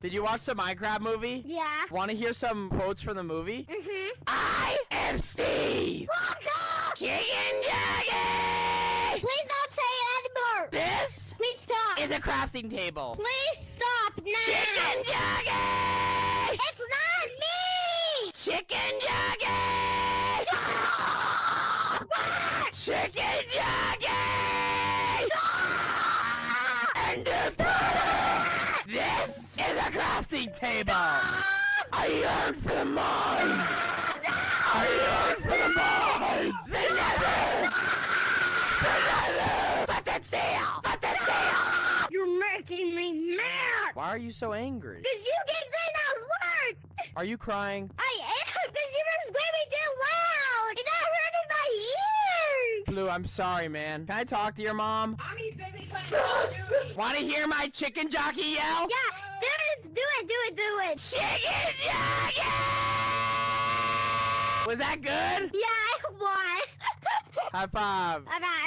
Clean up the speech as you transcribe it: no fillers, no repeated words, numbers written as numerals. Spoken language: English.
Did you watch the Minecraft movie? Yeah. Want to hear some quotes from the movie? Mm-hmm. I am Steve! Chicken Jockey! Please don't say it anymore! This Please stop! is a crafting table. Please stop now! Chicken Jockey! It's not me! Chicken Jockey! Chicken Jockey! And this is a crafting table! I yearn for the mines! I yearn for the mines! The nether! The nether! Let that steel! Let that steel! You're making me mad! Why are you so angry? Because you keep saying those words! Are you crying? I am, because you're screaming too loud! It's not hurting my ears! Blue, I'm sorry, man. Can I talk to your mom? Mommy's busy playing Call of Duty. Want to hear my chicken jockey yell? Yeah, do it! Chicken jockey! Was that good? Yeah, it was! High five. Bye-bye.